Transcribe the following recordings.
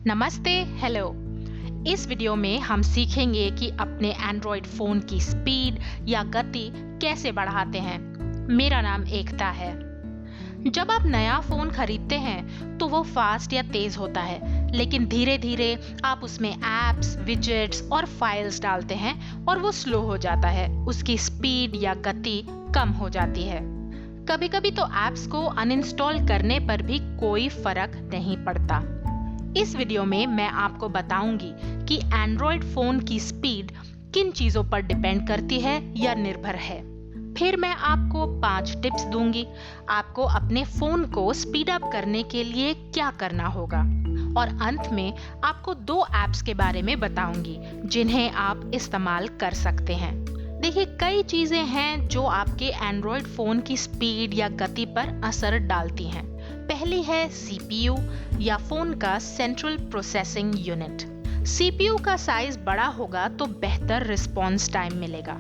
नमस्ते, हेलो। इस वीडियो में हम सीखेंगे कि अपने एंड्रॉयड फ़ोन की स्पीड या गति कैसे बढ़ाते हैं। मेरा नाम एकता है। जब आप नया फ़ोन खरीदते हैं तो वो फास्ट या तेज़ होता है, लेकिन धीरे धीरे आप उसमें ऐप्स, विजेट्स और फाइल्स डालते हैं और वो स्लो हो जाता है। उसकी स्पीड या गति कम हो जाती है। कभी-कभी तो ऐप्स को अनइंस्टॉल करने पर भी कोई फर्क नहीं पड़ता। इस वीडियो में मैं आपको बताऊंगी कि एंड्रॉयड फोन की स्पीड किन चीजों पर डिपेंड करती है या निर्भर है। फिर मैं आपको 5 टिप्स दूंगी आपको अपने फोन को स्पीड अप करने के लिए क्या करना होगा। और अंत में आपको 2 ऐप्स के बारे में बताऊंगी जिन्हें आप इस्तेमाल कर सकते हैं। देखिए, कई चीजें हैं जो आपके एंड्रॉयड फोन की स्पीड या गति पर असर डालती हैं। पहली है CPU या फोन का सेंट्रल प्रोसेसिंग यूनिट। CPU का साइज बड़ा होगा तो बेहतर रिस्पॉन्स टाइम मिलेगा।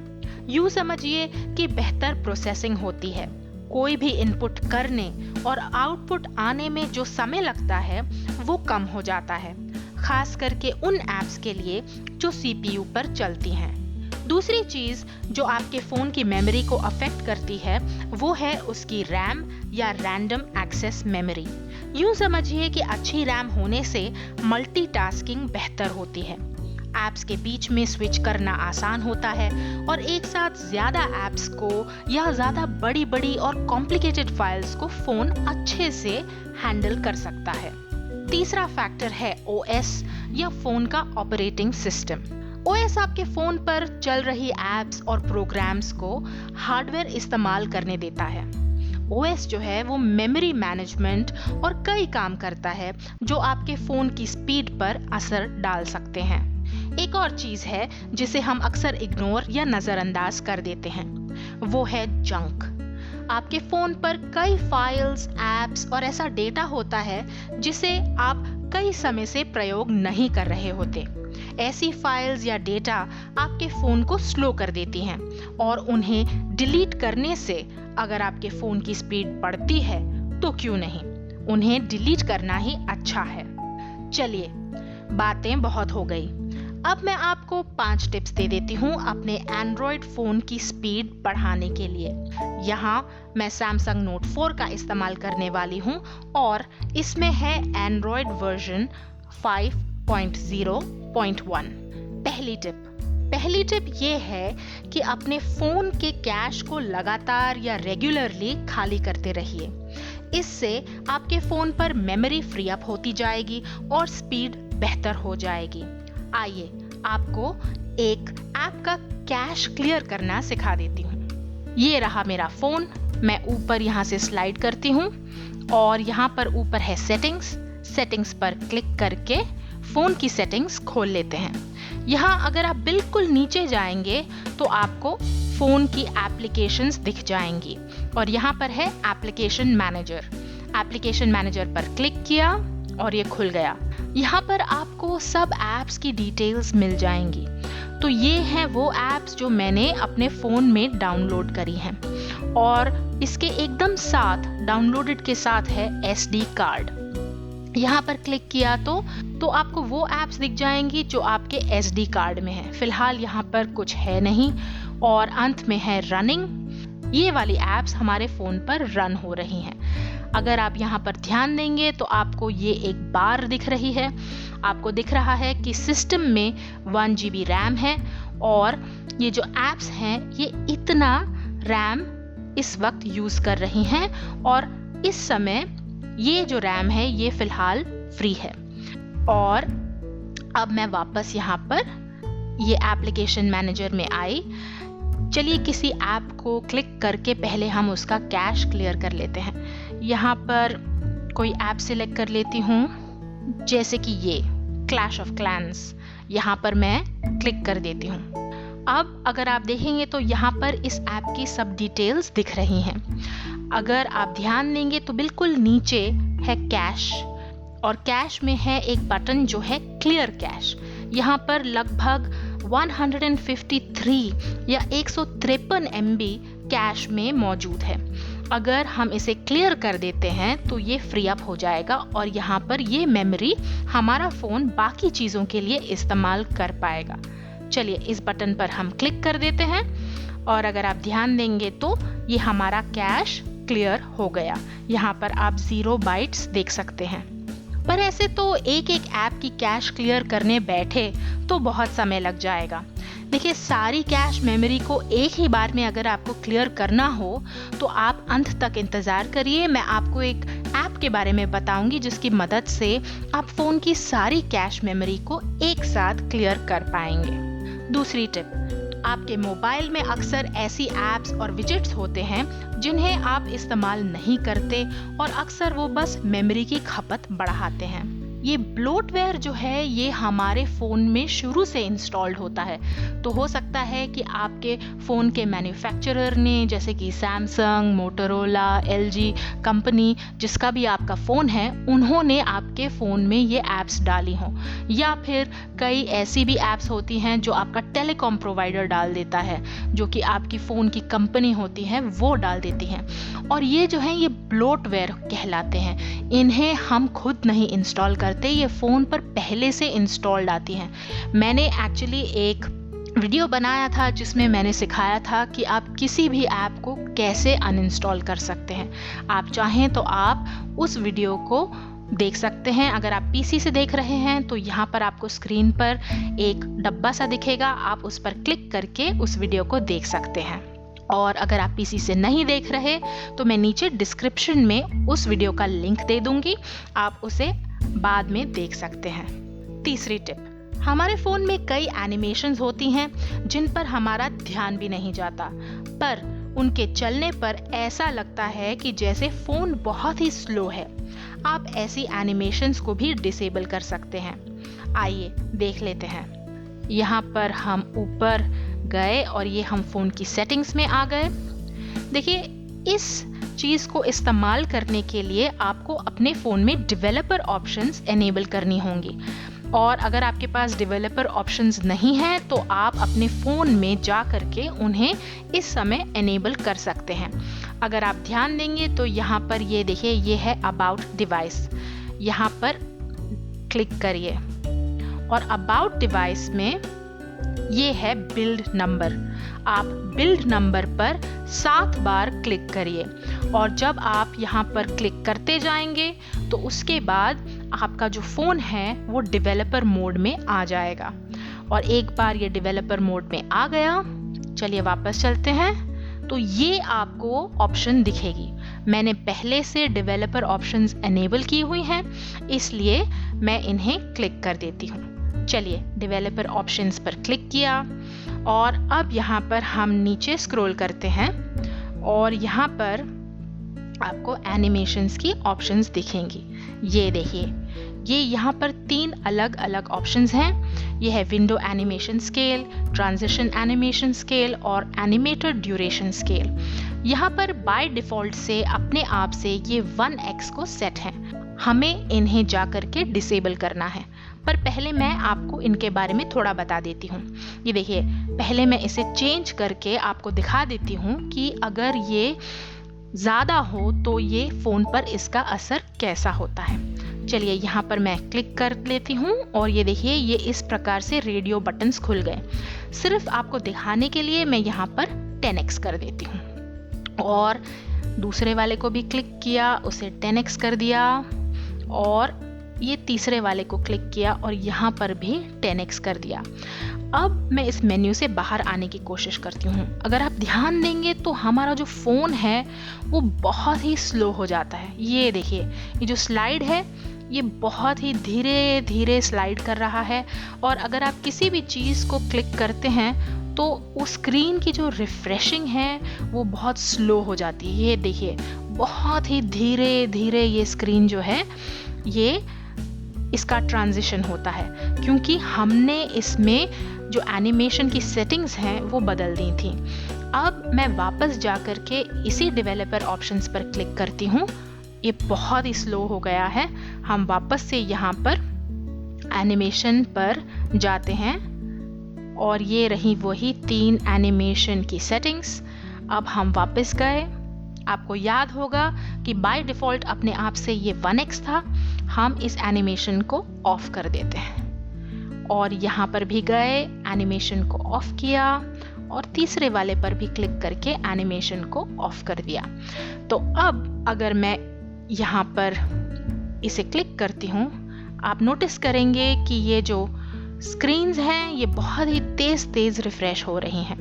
यूं समझिए कि बेहतर प्रोसेसिंग होती है। कोई भी इनपुट करने और आउटपुट आने में जो समय लगता है वो कम हो जाता है, खास करके उन ऐप्स के लिए जो CPU पर चलती हैं। दूसरी चीज जो आपके फोन की मेमोरी को अफेक्ट करती है वो है उसकी रैम या रैंडम एक्सेस मेमोरी। यूं समझिए कि अच्छी रैम होने से मल्टीटास्किंग बेहतर होती है। ऐप्स के बीच में स्विच करना आसान होता है और एक साथ ज्यादा ऐप्स को या ज्यादा बड़ी और कॉम्प्लिकेटेड फाइल्स को फोन अच्छे से हैंडल कर सकता है। तीसरा फैक्टर है OS या फोन का ऑपरेटिंग सिस्टम। OS आपके फोन पर चल रही ऐप्स और प्रोग्राम्स को हार्डवेयर इस्तेमाल करने देता है। OS जो है वो मेमोरी मैनेजमेंट और कई काम करता है जो आपके फोन की स्पीड पर असर डाल सकते हैं। एक और चीज है जिसे हम अक्सर इग्नोर या नजरअंदाज कर देते हैं, वो है जंक। आपके फोन पर कई फाइल्स, ऐप्स और ऐसा डेटा होता है जिसे आप कई समय से प्रयोग नहीं कर रहे होते। ऐसी फाइल्स या डेटा आपके फोन को स्लो कर देती हैं और उन्हें डिलीट करने से अगर आपके फोन की स्पीड बढ़ती है तो क्यों नहीं, उन्हें डिलीट करना ही अच्छा है। चलिए, बातें बहुत हो गई। अब मैं आपको 5 टिप्स दे देती हूँ अपने एंड्रॉयड फोन की स्पीड बढ़ाने के लिए। यहाँ मैं सैमसंग नोट 4 का इस्तेमाल करने वाली हूँ और इसमें है एंड्रॉयड वर्जन 5.0.1। पहली टिप ये है कि अपने फोन के कैश को लगातार या रेगुलरली खाली करते रहिए। इससे आपके फोन पर मेमोरी फ्री अप होती जाएगी और स्पीड बेहतर हो जाएगी। आइए आपको एक ऐप का कैश क्लियर करना सिखा देती हूँ। ये रहा मेरा फोन। मैं ऊपर यहाँ से स्लाइड करती हूँ और यहाँ पर ऊपर है सेटिंग्स पर क्लिक करके फोन की सेटिंग्स खोल लेते हैं। यहाँ अगर आप बिल्कुल नीचे जाएंगे तो आपको फोन की एप्लीकेशंस दिख जाएंगी और यहाँ पर है एप्लीकेशन मैनेजर पर क्लिक किया और ये खुल गया। यहाँ पर आपको सब ऐप्स की डिटेल्स मिल जाएंगी। तो ये हैं वो ऐप्स जो मैंने अपने फ़ोन में डाउनलोड करी हैं और इसके एकदम साथ डाउनलोडेड के साथ है SD कार्ड। यहाँ पर क्लिक किया तो आपको वो ऐप्स दिख जाएंगी जो आपके SD कार्ड में है। फिलहाल यहाँ पर कुछ है नहीं और अंत में है रनिंग। ये वाली ऐप्स हमारे फ़ोन पर रन हो रही हैं। अगर आप यहाँ पर ध्यान देंगे तो आपको ये एक बार दिख रही है। आपको दिख रहा है कि सिस्टम में 1 GB रैम है और ये जो ऐप्स हैं ये इतना रैम इस वक्त यूज़ कर रही हैं और इस समय ये जो रैम है ये फिलहाल फ्री है। और अब मैं वापस यहाँ पर ये एप्लीकेशन मैनेजर में आई। चलिए किसी ऐप को क्लिक करके पहले हम उसका कैश क्लियर कर लेते हैं। यहाँ पर कोई ऐप सिलेक्ट कर लेती हूँ, जैसे कि ये क्लैश ऑफ क्लैंस। यहाँ पर मैं क्लिक कर देती हूँ। अब अगर आप देखेंगे तो यहाँ पर इस ऐप की सब डिटेल्स दिख रही हैं। अगर आप ध्यान देंगे तो बिल्कुल नीचे है कैश और कैश में है एक बटन जो है क्लियर कैश। यहाँ पर लगभग 153 या 153 MB कैश में मौजूद है अगर हम इसे क्लियर कर देते हैं तो ये फ्री अप हो जाएगा और यहाँ पर ये मेमोरी हमारा फ़ोन बाकी चीज़ों के लिए इस्तेमाल कर पाएगा। चलिए इस बटन पर हम क्लिक कर देते हैं और अगर आप ध्यान देंगे तो ये हमारा कैश क्लियर हो गया। यहाँ पर आप 0 बाइट्स देख सकते हैं। पर ऐसे तो एक एक ऐप की कैश क्लियर करने बैठे तो बहुत समय लग जाएगा। देखिए, सारी कैश मेमोरी को एक ही बार में अगर आपको क्लियर करना हो तो आप अंत तक इंतज़ार करिए। मैं आपको एक ऐप के बारे में बताऊंगी जिसकी मदद से आप फ़ोन की सारी कैश मेमोरी को एक साथ क्लियर कर पाएंगे। दूसरी टिप, आपके मोबाइल में अक्सर ऐसी ऐप्स और विजेट्स होते हैं जिन्हें आप इस्तेमाल नहीं करते और अक्सर वो बस मेमोरी की खपत बढ़ाते हैं। ये ब्लोटवेयर जो है ये हमारे फ़ोन में शुरू से इंस्टॉल्ड होता है। तो हो सकता है कि आपके फ़ोन के मैन्युफैक्चरर ने, जैसे कि सैमसंग, मोटोरोला, एलजी कंपनी, जिसका भी आपका फ़ोन है, उन्होंने आपके फ़ोन में ये ऐप्स डाली हों, या फिर कई ऐसी भी ऐप्स होती हैं जो आपका टेलीकॉम प्रोवाइडर डाल देता है, जो कि आपकी फ़ोन की कंपनी होती है वो डाल देती हैं। और ये जो है ये ब्लोटवेयर कहलाते हैं। इन्हें हम खुद नहीं इंस्टॉल करते, ये फ़ोन पर पहले से इंस्टॉल्ड आती हैं। मैंने एक्चुअली एक वीडियो बनाया था जिसमें मैंने सिखाया था कि आप किसी भी ऐप को कैसे अनइंस्टॉल कर सकते हैं। आप चाहें तो आप उस वीडियो को देख सकते हैं। अगर आप पीसी से देख रहे हैं तो यहाँ पर आपको स्क्रीन पर एक डब्बा सा दिखेगा, आप उस पर क्लिक करके उस वीडियो को देख सकते हैं। और अगर आप पीसी से नहीं देख रहे तो मैं नीचे डिस्क्रिप्शन में उस वीडियो का लिंक दे दूंगी, आप उसे बाद में देख सकते हैं। तीसरी टिप, हमारे फ़ोन में कई एनिमेशंस होती हैं जिन पर हमारा ध्यान भी नहीं जाता, पर उनके चलने पर ऐसा लगता है कि जैसे फ़ोन बहुत ही स्लो है। आप ऐसी एनिमेशंस को भी डिसेबल कर सकते हैं। आइए देख लेते हैं। यहाँ पर हम ऊपर गए और ये हम फ़ोन की सेटिंग्स में आ गए। देखिए, इस चीज़ को इस्तेमाल करने के लिए आपको अपने फ़ोन में डेवलपर ऑप्शंस एनेबल करनी होंगी, और अगर आपके पास डेवलपर ऑप्शंस नहीं हैं तो आप अपने फ़ोन में जा करके उन्हें इस समय एनेबल कर सकते हैं। अगर आप ध्यान देंगे तो यहाँ पर ये देखिए, ये है अबाउट डिवाइस, यहाँ पर क्लिक करिए और अबाउट डिवाइस में ये है बिल्ड नंबर। आप बिल्ड नंबर पर 7 बार क्लिक करिए और जब आप यहाँ पर क्लिक करते जाएंगे तो उसके बाद आपका जो फ़ोन है वो डेवलपर मोड में आ जाएगा। और एक बार ये डेवलपर मोड में आ गया, चलिए वापस चलते हैं, तो ये आपको ऑप्शन दिखेगी। मैंने पहले से डेवलपर ऑप्शंस एनेबल की हुई हैं, इसलिए मैं इन्हें क्लिक कर देती हूँ। चलिए डेवलपर ऑप्शंस पर क्लिक किया और अब यहाँ पर हम नीचे स्क्रॉल करते हैं और यहाँ पर आपको एनिमेशंस की ऑप्शंस दिखेंगी। ये देखिए, ये यहाँ पर 3 अलग अलग ऑप्शंस हैं। ये है window animation scale, transition animation scale और एनिमेटेड ड्यूरेशन स्केल। यहाँ पर बाय डिफ़ॉल्ट से अपने आप से ये 1x को सेट है, हमें इन्हें जा करके डिसेबल करना है। पर पहले मैं आपको इनके बारे में थोड़ा बता देती हूँ। ये देखिए, पहले मैं इसे चेंज करके आपको दिखा देती हूँ कि अगर ये ज़्यादा हो तो ये फ़ोन पर इसका असर कैसा होता है। चलिए यहाँ पर मैं क्लिक कर लेती हूँ और ये देखिए, ये इस प्रकार से रेडियो बटन्स खुल गए। सिर्फ आपको दिखाने के लिए मैं यहाँ पर 10x कर देती हूँ और दूसरे वाले को भी क्लिक किया, उसे 10x कर दिया और ये तीसरे वाले को क्लिक किया और यहाँ पर भी 10x कर दिया। अब मैं इस मेन्यू से बाहर आने की कोशिश करती हूँ। अगर आप ध्यान देंगे तो हमारा जो फ़ोन है वो बहुत ही स्लो हो जाता है। ये देखिए, ये जो स्लाइड है ये बहुत ही धीरे धीरे स्लाइड कर रहा है और अगर आप किसी भी चीज़ को क्लिक करते हैं तो उस स्क्रीन की जो रिफ्रेशिंग है वो बहुत स्लो हो जाती है। ये देखिए, बहुत ही धीरे धीरे ये स्क्रीन जो है ये इसका ट्रांजिशन होता है, क्योंकि हमने इसमें जो एनिमेशन की सेटिंग्स हैं वो बदल दी थी। अब मैं वापस जा कर के इसी डेवलपर ऑप्शंस पर क्लिक करती हूँ। ये बहुत ही स्लो हो गया है। हम वापस से यहाँ पर एनिमेशन पर जाते हैं और ये रही वही 3 एनिमेशन की सेटिंग्स। अब हम वापस गए आपको याद होगा कि बाय डिफ़ॉल्ट अपने आप से ये 1x था। हम इस एनिमेशन को ऑफ कर देते हैं और यहाँ पर भी गए, एनिमेशन को ऑफ किया और तीसरे वाले पर भी क्लिक करके एनिमेशन को ऑफ कर दिया। तो अब अगर मैं यहाँ पर इसे क्लिक करती हूँ, आप नोटिस करेंगे कि ये जो स्क्रीन्स हैं ये बहुत ही तेज़ रिफ्रेश हो रही हैं।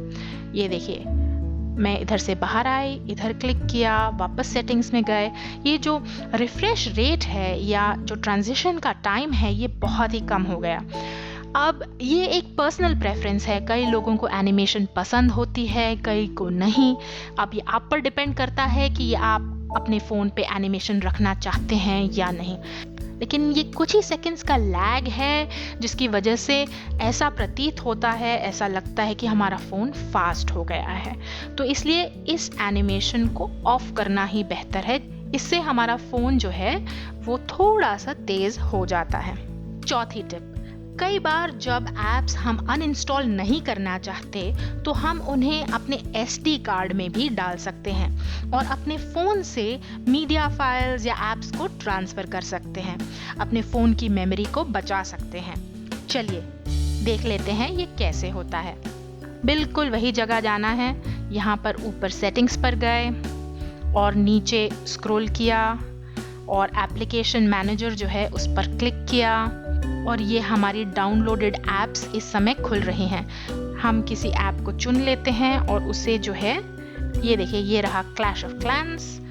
ये देखिए, मैं इधर से बाहर आई, इधर क्लिक किया, वापस सेटिंग्स में गए। ये जो रिफ्रेश रेट है या जो ट्रांजिशन का टाइम है ये बहुत ही कम हो गया। अब ये एक पर्सनल प्रेफरेंस है, कई लोगों को एनिमेशन पसंद होती है, कई को नहीं। अब ये आप पर डिपेंड करता है कि ये आप अपने फ़ोन पे एनिमेशन रखना चाहते हैं या नहीं। लेकिन ये कुछ ही सेकंड्स का लैग है जिसकी वजह से ऐसा प्रतीत होता है, ऐसा लगता है कि हमारा फ़ोन फास्ट हो गया है। तो इसलिए इस एनिमेशन को ऑफ करना ही बेहतर है। इससे हमारा फ़ोन जो है वो थोड़ा सा तेज़ हो जाता है। चौथी टिप, कई बार जब ऐप्स हम अनइंस्टॉल नहीं करना चाहते तो हम उन्हें अपने SD कार्ड में भी डाल सकते हैं और अपने फ़ोन से मीडिया फाइल्स या ऐप्स को ट्रांसफ़र कर सकते हैं, अपने फ़ोन की मेमोरी को बचा सकते हैं। चलिए देख लेते हैं ये कैसे होता है। बिल्कुल वही जगह जाना है, यहाँ पर ऊपर सेटिंग्स पर गए और नीचे स्क्रॉल किया और एप्लीकेशन मैनेजर जो है उस पर क्लिक किया और ये हमारी डाउनलोडेड ऐप्स इस समय खुल रही हैं। हम किसी ऐप को चुन लेते हैं और उसे जो है, ये देखिए ये रहा क्लैश ऑफ क्लैंस,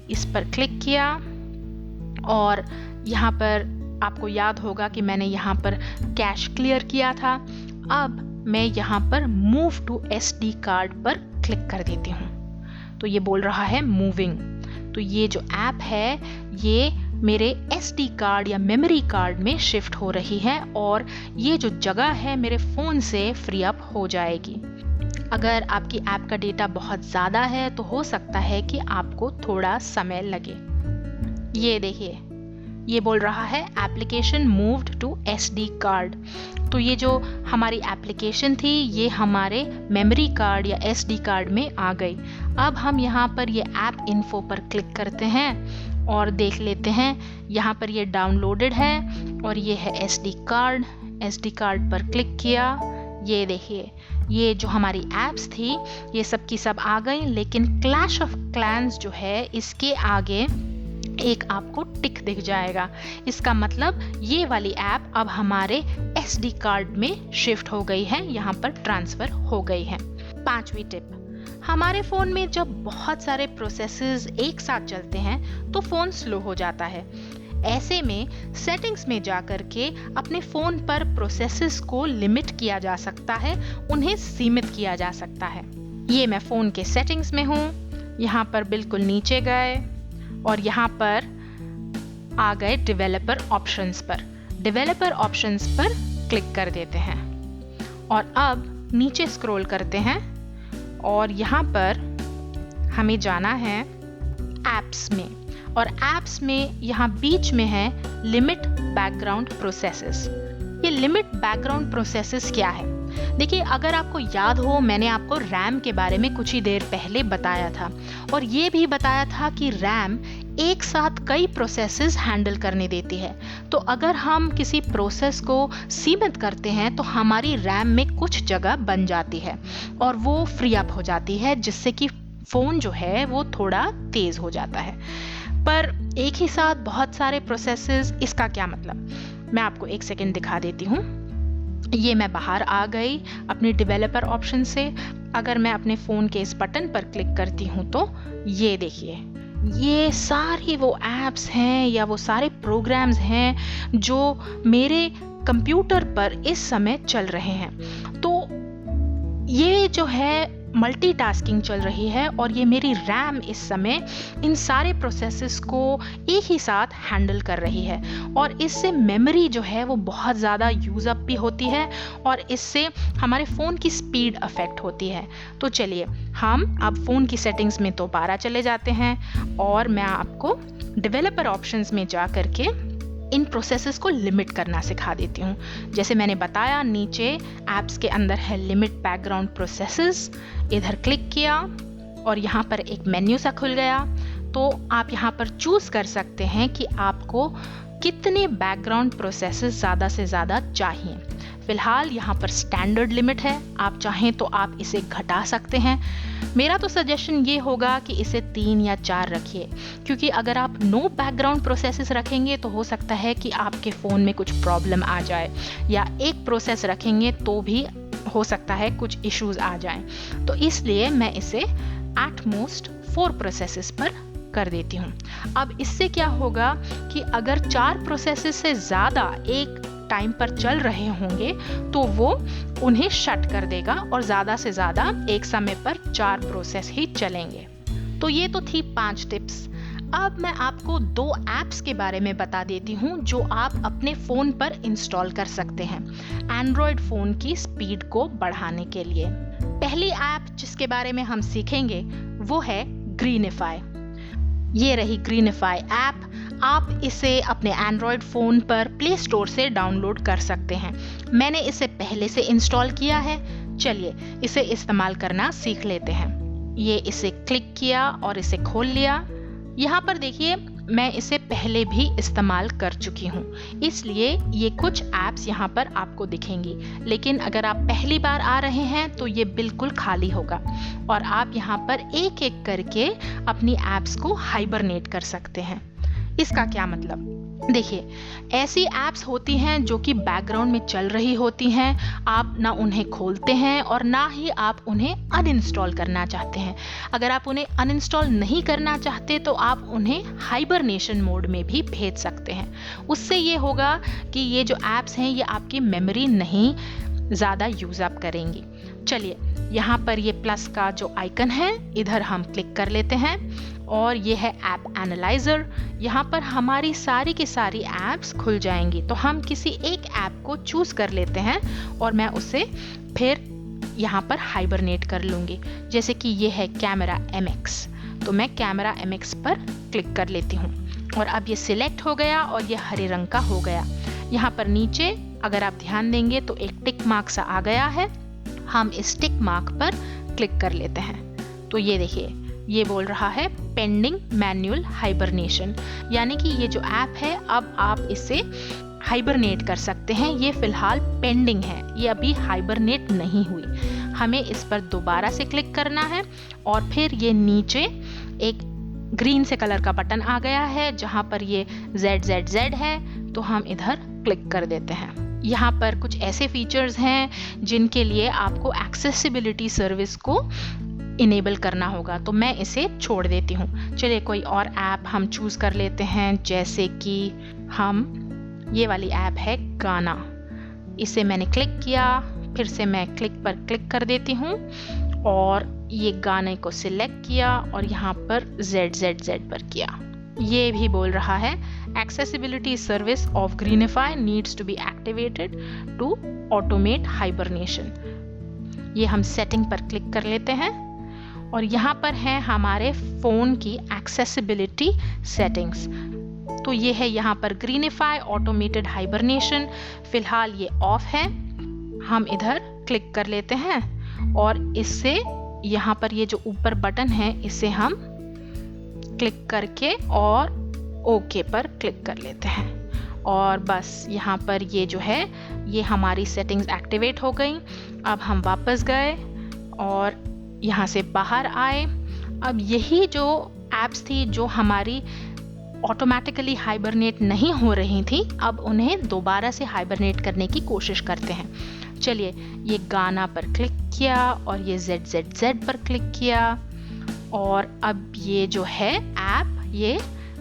इस पर क्लिक किया और यहाँ पर आपको याद होगा कि मैंने यहाँ पर कैश क्लियर किया था। अब मैं यहाँ पर मूव टू SD कार्ड पर क्लिक कर देती हूँ, तो ये बोल रहा है मूविंग। तो ये जो ऐप है ये मेरे SD कार्ड या मेमोरी कार्ड में शिफ्ट हो रही है और ये जो जगह है मेरे फ़ोन से फ्री अप हो जाएगी। अगर आपकी ऐप का डेटा बहुत ज़्यादा है तो हो सकता है कि आपको थोड़ा समय लगे। ये देखिए, ये बोल रहा है application moved to SD card. तो ये जो हमारी एप्लीकेशन थी ये हमारे मेमोरी कार्ड या SD कार्ड में आ गई। अब हम यहाँ पर ये ऐप इन्फो पर क्लिक करते हैं और देख लेते हैं, यहाँ पर ये डाउनलोडेड है और ये है SD कार्ड। SD कार्ड पर क्लिक किया, ये देखिए ये जो हमारी ऐप्स थी ये सब की सब आ गई, लेकिन क्लैश ऑफ क्लैंस जो है इसके आगे एक आपको टिक दिख जाएगा। इसका मतलब ये वाली ऐप अब हमारे SD कार्ड में शिफ्ट हो गई है, यहाँ पर ट्रांसफ़र हो गई है। पांचवी टिप, हमारे फ़ोन में जब बहुत सारे प्रोसेसेस एक साथ चलते हैं तो फ़ोन स्लो हो जाता है। ऐसे में सेटिंग्स में जाकर के अपने फ़ोन पर प्रोसेसेस को लिमिट किया जा सकता है, उन्हें सीमित किया जा सकता है। ये मैं फ़ोन के सेटिंग्स में हूँ, यहाँ पर बिल्कुल नीचे गए और यहाँ पर आ गए डेवलपर ऑप्शंस पर। डेवलपर ऑप्शंस पर क्लिक कर देते हैं और अब नीचे स्क्रॉल करते हैं और यहाँ पर हमें जाना है ऐप्स में और ऐप्स में यहाँ बीच में है लिमिट बैकग्राउंड प्रोसेसेस। ये लिमिट बैकग्राउंड प्रोसेसेस क्या है? देखिए, अगर आपको याद हो मैंने आपको रैम के बारे में कुछ ही देर पहले बताया था और ये भी बताया था कि रैम एक साथ कई प्रोसेसेस हैंडल करने देती है। तो अगर हम किसी प्रोसेस को सीमित करते हैं तो हमारी रैम में कुछ जगह बन जाती है और वो फ्री अप हो जाती है, जिससे कि फ़ोन जो है वो थोड़ा तेज़ हो जाता है। पर एक ही साथ बहुत सारे प्रोसेसेस, इसका क्या मतलब? मैं आपको एक सेकेंड दिखा देती हूँ। ये मैं बाहर आ गई अपने डेवलपर ऑप्शन से। अगर मैं अपने फ़ोन के इस बटन पर क्लिक करती हूँ तो ये देखिए, ये सारी वो ऐप्स हैं या वो सारे प्रोग्राम्स हैं जो मेरे कंप्यूटर पर इस समय चल रहे हैं। तो ये जो है मल्टीटास्किंग चल रही है और ये मेरी रैम इस समय इन सारे प्रोसेसेस को एक ही साथ हैंडल कर रही है और इससे मेमोरी जो है वो बहुत ज़्यादा यूज़ अप भी होती है और इससे हमारे फ़ोन की स्पीड अफेक्ट होती है। तो चलिए हम अब फ़ोन की सेटिंग्स में दोबारा चले जाते हैं और मैं आपको डेवलपर ऑप्शंस में जा कर के इन प्रोसेसेस को लिमिट करना सिखा देती हूँ। जैसे मैंने बताया, नीचे ऐप्स के अंदर है लिमिट बैकग्राउंड प्रोसेसेस, इधर क्लिक किया और यहाँ पर एक मेन्यू सा खुल गया। तो आप यहाँ पर चूज कर सकते हैं कि आपको कितने बैकग्राउंड प्रोसेसेस ज़्यादा से ज़्यादा चाहिए। फिलहाल यहाँ पर स्टैंडर्ड लिमिट है, आप चाहें तो आप इसे घटा सकते हैं। मेरा तो सजेशन ये होगा कि इसे 3 या 4 रखिए, क्योंकि अगर आप नो बैकग्राउंड प्रोसेसेस रखेंगे तो हो सकता है कि आपके फ़ोन में कुछ प्रॉब्लम आ जाए, या एक प्रोसेस रखेंगे तो भी हो सकता है कुछ इश्यूज आ जाएं। तो इसलिए मैं इसे एट मोस्ट 4 प्रोसेसेस पर कर देती हूँ। अब इससे क्या होगा कि अगर 4 प्रोसेसेस से ज़्यादा एक टाइम पर चल रहे होंगे तो वो उन्हें शट कर देगा और ज़्यादा से ज़्यादा एक समय पर 4 प्रोसेस ही चलेंगे। तो ये तो थी 5 टिप्स। अब मैं आपको 2 ऐप्स के बारे में बता देती हूँ जो आप अपने फ़ोन पर इंस्टॉल कर सकते हैं एंड्रॉयड फ़ोन की स्पीड को बढ़ाने के लिए। पहली ऐप जिसके बारे में हम सीखेंगे वो है ग्रीनिफाई। ये रही ग्रीनिफाई ऐप। आप इसे अपने एंड्रॉयड फ़ोन पर प्ले स्टोर से डाउनलोड कर सकते हैं। मैंने इसे पहले से इंस्टॉल किया है। चलिए इसे इस्तेमाल करना सीख लेते हैं। ये इसे क्लिक किया और इसे खोल लिया। यहाँ पर देखिए मैं इसे पहले भी इस्तेमाल कर चुकी हूँ, इसलिए ये कुछ ऐप्स यहाँ पर आपको दिखेंगी। लेकिन अगर आप पहली बार आ रहे हैं तो ये बिल्कुल खाली होगा और आप यहाँ पर एक एक करके अपनी ऐप्स को हाइबरनेट कर सकते हैं। इसका क्या मतलब? देखिए, ऐसी ऐप्स होती हैं जो कि बैकग्राउंड में चल रही होती हैं, आप ना उन्हें खोलते हैं और ना ही आप उन्हें अनइंस्टॉल करना चाहते हैं। अगर आप उन्हें अनइंस्टॉल नहीं करना चाहते तो आप उन्हें हाइबरनेशन मोड में भी भेज सकते हैं। उससे ये होगा कि ये जो ऐप्स हैं ये आपकी मेमोरी नहीं ज़्यादा यूज़ अप करेंगी। चलिए यहाँ पर ये प्लस का जो आइकन है इधर हम क्लिक कर लेते हैं और ये है ऐप एनालाइजर। यहाँ पर हमारी सारी की सारी ऐप्स खुल जाएंगी। तो हम किसी एक ऐप को चूज कर लेते हैं और मैं उसे फिर यहाँ पर हाइबरनेट कर लूँगी। जैसे कि ये है कैमरा MX, तो मैं कैमरा MX पर क्लिक कर लेती हूँ और अब ये सिलेक्ट हो गया और ये हरे रंग का हो गया। यहाँ पर नीचे अगर आप ध्यान देंगे तो एक टिक मार्क सा आ गया है। हम इस टिक मार्क पर क्लिक कर लेते हैं तो ये देखिए ये बोल रहा है पेंडिंग मैन्युअल हाइबरनेशन, यानी कि ये जो ऐप है अब आप इसे हाइबरनेट कर सकते हैं। ये फिलहाल पेंडिंग है, ये अभी हाइबरनेट नहीं हुई। हमें इस पर दोबारा से क्लिक करना है और फिर ये नीचे एक ग्रीन से कलर का बटन आ गया है जहां पर ये ZZZ है, तो हम इधर क्लिक कर देते हैं। यहाँ पर कुछ ऐसे फीचर्स हैं जिनके लिए आपको एक्सेसिबिलिटी सर्विस को इनेबल करना होगा, तो मैं इसे छोड़ देती हूँ। चलिए कोई और ऐप हम चूज कर लेते हैं, जैसे कि हम ये वाली ऐप है गाना। इसे मैंने क्लिक किया, फिर से मैं क्लिक पर क्लिक कर देती हूँ और ये गाने को सिलेक्ट किया और यहाँ पर ZZZ पर किया। ये भी बोल रहा है accessibility service of Greenify needs to be activated to automate hibernation. ये हम सेटिंग पर क्लिक कर लेते हैं और यहाँ पर है हमारे फ़ोन की एक्सेसिबिलिटी सेटिंग्स। तो ये है यहाँ पर ग्रीनिफाई ऑटोमेटेड हाइबरनेशन। फिलहाल ये ऑफ है। हम इधर क्लिक कर लेते हैं और इससे यहाँ पर ये जो ऊपर बटन है इसे हम क्लिक करके और ओके पर क्लिक कर लेते हैं और बस यहाँ पर ये जो है ये हमारी सेटिंग्स एक्टिवेट हो गई। अब हम वापस गए और यहाँ से बाहर आए। अब यही जो ऐप्स थी जो हमारी ऑटोमेटिकली हाइबरनेट नहीं हो रही थी, अब उन्हें दोबारा से हाइबरनेट करने की कोशिश करते हैं। चलिए ये गाना पर क्लिक किया और ये ZZZ पर क्लिक किया और अब ये जो है ऐप ये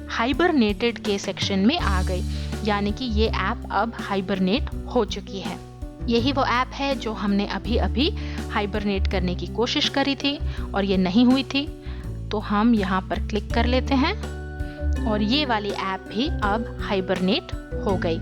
हाइबरनेटेड के सेक्शन में आ गई, यानी कि ये ऐप अब हाइबरनेट हो चुकी है। यही वो ऐप है जो हमने अभी अभी हाइबरनेट करने की कोशिश करी थी और ये नहीं हुई थी। तो हम यहाँ पर क्लिक कर लेते हैं और ये वाली ऐप भी अब हाइबरनेट हो गई।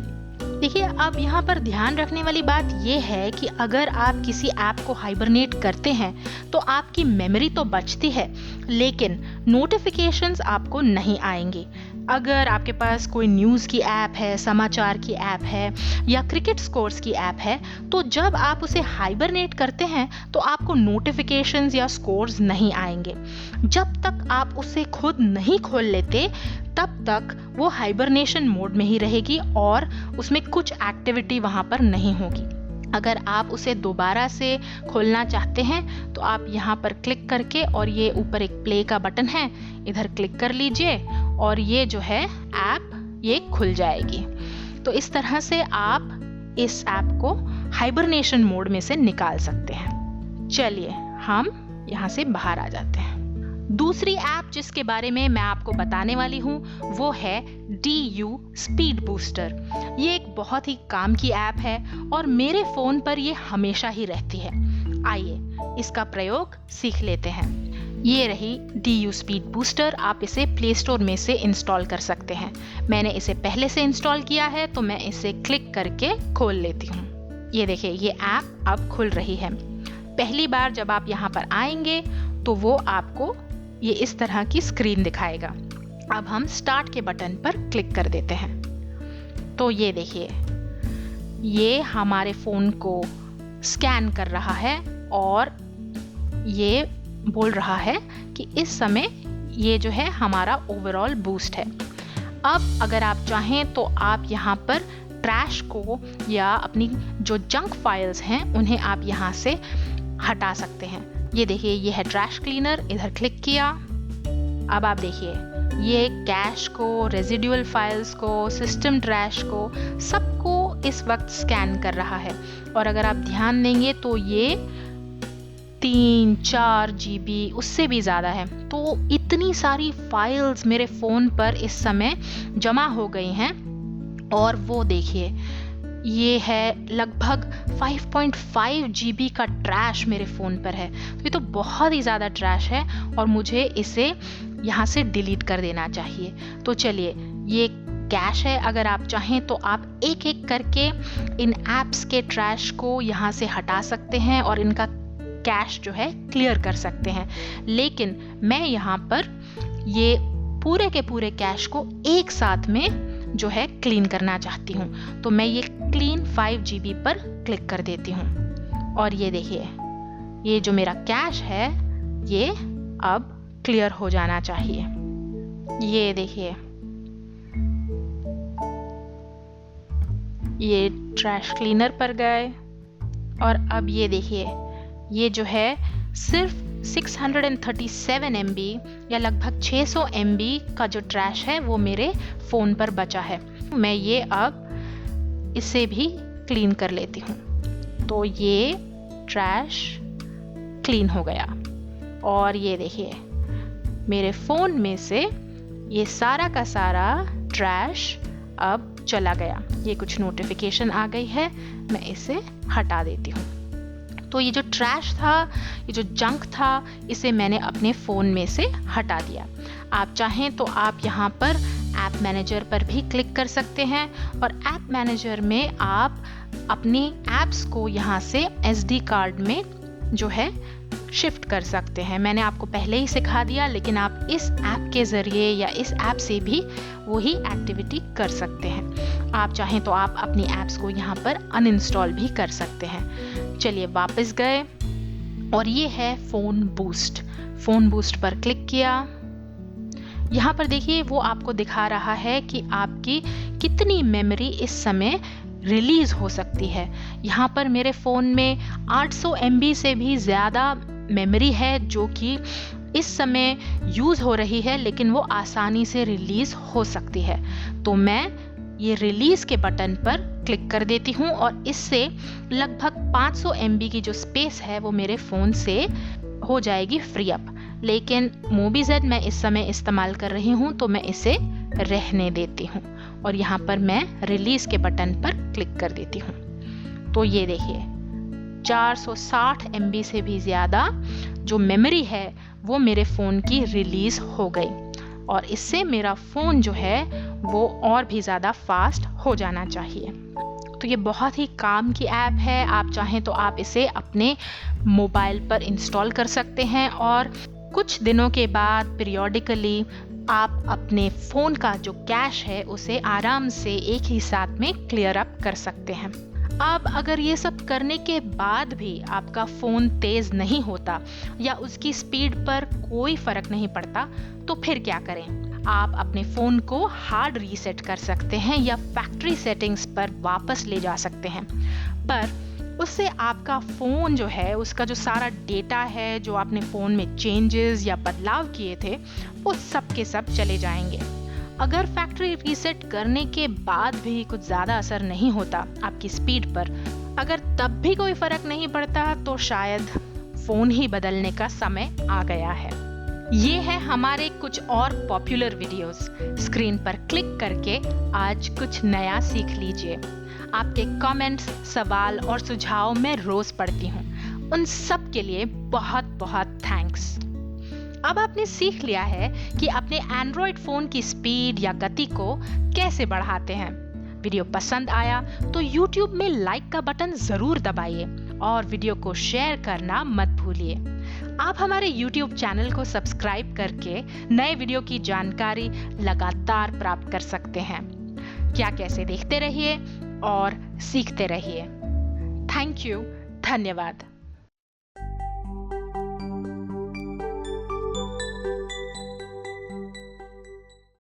देखिए अब यहाँ पर ध्यान रखने वाली बात ये है कि अगर आप किसी ऐप को हाइबरनेट करते हैं तो आपकी मेमोरी तो बचती है लेकिन नोटिफिकेशंस आपको नहीं आएंगे। अगर आपके पास कोई न्यूज़ की ऐप है, समाचार की ऐप है या क्रिकेट स्कोर्स की ऐप है, तो जब आप उसे हाइबरनेट करते हैं तो आपको नोटिफिकेशंस या स्कोर्स नहीं आएंगे। जब तक आप उसे खुद नहीं खोल लेते तब तक वो हाइबरनेशन मोड में ही रहेगी और उसमें कुछ एक्टिविटी वहाँ पर नहीं होगी। अगर आप उसे दोबारा से खोलना चाहते हैं तो आप यहाँ पर क्लिक करके, और ये ऊपर एक प्ले का बटन है, इधर क्लिक कर लीजिए और ये जो है ऐप ये खुल जाएगी। तो इस तरह से आप इस ऐप को हाइबरनेशन मोड में से निकाल सकते हैं। चलिए हम यहाँ से बाहर आ जाते हैं। दूसरी ऐप जिसके बारे में मैं आपको बताने वाली हूँ वो है DU स्पीड बूस्टर। ये एक बहुत ही काम की ऐप है और मेरे फ़ोन पर ये हमेशा ही रहती है। आइए इसका प्रयोग सीख लेते हैं। ये रही DU स्पीड बूस्टर। आप इसे प्ले स्टोर में से इंस्टॉल कर सकते हैं। मैंने इसे पहले से इंस्टॉल किया है तो मैं इसे क्लिक करके खोल लेती हूँ। ये देखिए, ये ऐप अब खुल रही है। पहली बार जब आप यहाँ पर आएंगे तो वो आपको ये इस तरह की स्क्रीन दिखाएगा। अब हम स्टार्ट के बटन पर क्लिक कर देते हैं। तो ये देखिए, ये हमारे फ़ोन को स्कैन कर रहा है और ये बोल रहा है कि इस समय ये जो है हमारा ओवरऑल बूस्ट है। अब अगर आप चाहें तो आप यहाँ पर ट्रैश को या अपनी जो जंक फाइल्स हैं उन्हें आप यहाँ से हटा सकते हैं। ये देखिए, ये है ट्रैश क्लीनर, इधर क्लिक किया। अब आप देखिए, ये कैश को, रेजिडुअल फाइल्स को, सिस्टम ट्रैश को, सबको इस वक्त स्कैन कर रहा है। और अगर आप ध्यान देंगे तो ये 3-4 GB उससे भी ज़्यादा है। तो इतनी सारी फाइल्स मेरे फ़ोन पर इस समय जमा हो गई हैं। और वो देखिए, ये है लगभग 5.5 GB का ट्रैश मेरे फ़ोन पर है। तो ये तो बहुत ही ज़्यादा ट्रैश है और मुझे इसे यहाँ से डिलीट कर देना चाहिए। तो चलिए, ये कैश है। अगर आप चाहें तो आप एक एक करके इन ऐप्स के ट्रैश को यहाँ से हटा सकते हैं और इनका कैश जो है क्लियर कर सकते हैं। लेकिन मैं यहाँ पर ये पूरे के पूरे कैश को एक साथ में जो है क्लीन करना चाहती हूँ। तो मैं ये क्लीन 5 GB पर क्लिक कर देती हूँ और ये देखिए, ये जो मेरा कैश है ये अब क्लियर हो जाना चाहिए। ये देखिए, ये ट्रैश क्लीनर पर गए और अब ये देखिए, ये जो है सिर्फ 637 MB या लगभग 600 MB का जो ट्रैश है वो मेरे फ़ोन पर बचा है। मैं ये अब इसे भी क्लीन कर लेती हूँ। तो ये ट्रैश क्लीन हो गया और ये देखिए, मेरे फ़ोन में से ये सारा का सारा ट्रैश अब चला गया। ये कुछ नोटिफिकेशन आ गई है, मैं इसे हटा देती हूँ। तो ये जो ट्रैश था, ये जो जंक था, इसे मैंने अपने फ़ोन में से हटा दिया। आप चाहें तो आप यहाँ पर ऐप मैनेजर पर भी क्लिक कर सकते हैं और ऐप मैनेजर में आप अपनी ऐप्स को यहाँ से SD कार्ड में जो है शिफ्ट कर सकते हैं। मैंने आपको पहले ही सिखा दिया, लेकिन आप इस ऐप के ज़रिए या इस ऐप से भी वही एक्टिविटी कर सकते हैं। आप चाहें तो आप अपनी ऐप्स को यहाँ पर अनइंस्टॉल भी कर सकते हैं। चलिए वापस गए और ये है फ़ोन बूस्ट। फ़ोन बूस्ट पर क्लिक किया। यहाँ पर देखिए, वो आपको दिखा रहा है कि आपकी कितनी मेमोरी इस समय रिलीज़ हो सकती है। यहाँ पर मेरे फ़ोन में 800 MB से भी ज़्यादा मेमोरी है जो कि इस समय यूज़ हो रही है, लेकिन वो आसानी से रिलीज़ हो सकती है। तो मैं ये रिलीज़ के बटन पर क्लिक कर देती हूँ और इससे लगभग 500 MB की जो स्पेस है वो मेरे फ़ोन से हो जाएगी फ्री अप। लेकिन मोबीज़ेड मैं इस समय इस्तेमाल कर रही हूँ तो मैं इसे रहने देती हूँ और यहाँ पर मैं रिलीज़ के बटन पर क्लिक कर देती हूँ। तो ये देखिए, 460 MB से भी ज़्यादा जो मेमोरी है वो मेरे फ़ोन की रिलीज़ हो गई और इससे मेरा फ़ोन जो है वो और भी ज़्यादा फास्ट हो जाना चाहिए। तो ये बहुत ही काम की ऐप है। आप चाहें तो आप इसे अपने मोबाइल पर इंस्टॉल कर सकते हैं और कुछ दिनों के बाद पीरियोडिकली आप अपने फ़ोन का जो कैश है उसे आराम से एक ही साथ में क्लियर अप कर सकते हैं। अब अगर ये सब करने के बाद भी आपका फ़ोन तेज़ नहीं होता या उसकी स्पीड पर कोई फ़र्क नहीं पड़ता, तो फिर क्या करें? आप अपने फ़ोन को हार्ड रीसेट कर सकते हैं या फैक्ट्री सेटिंग्स पर वापस ले जा सकते हैं। पर उससे आपका फ़ोन जो है, उसका जो सारा डेटा है, जो आपने फ़ोन में चेंजेस या बदलाव किए थे, वो सब के सब चले जाएंगे। अगर फैक्ट्री रीसेट करने के बाद भी कुछ ज़्यादा असर नहीं होता आपकी स्पीड पर, अगर तब भी कोई फ़र्क नहीं पड़ता, तो शायद फ़ोन ही बदलने का समय आ गया है। ये है हमारे कुछ और पॉपुलर वीडियोस। स्क्रीन पर क्लिक करके आज कुछ नया सीख लीजिए। आपके कमेंट्स, सवाल और सुझाव मैं रोज पढ़ती हूँ। उन सब के लिए बहुत बहुत थैंक्स। अब आपने सीख लिया है कि अपने एंड्रॉयड फ़ोन की स्पीड या गति को कैसे बढ़ाते हैं। वीडियो पसंद आया तो YouTube में लाइक का बटन ज़रूर दबाइए और वीडियो को शेयर करना मत भूलिए। आप हमारे YouTube चैनल को सब्सक्राइब करके नए वीडियो की जानकारी लगातार प्राप्त कर सकते हैं। क्या कैसे देखते रहिए और सीखते रहिए। थैंक यू, धन्यवाद।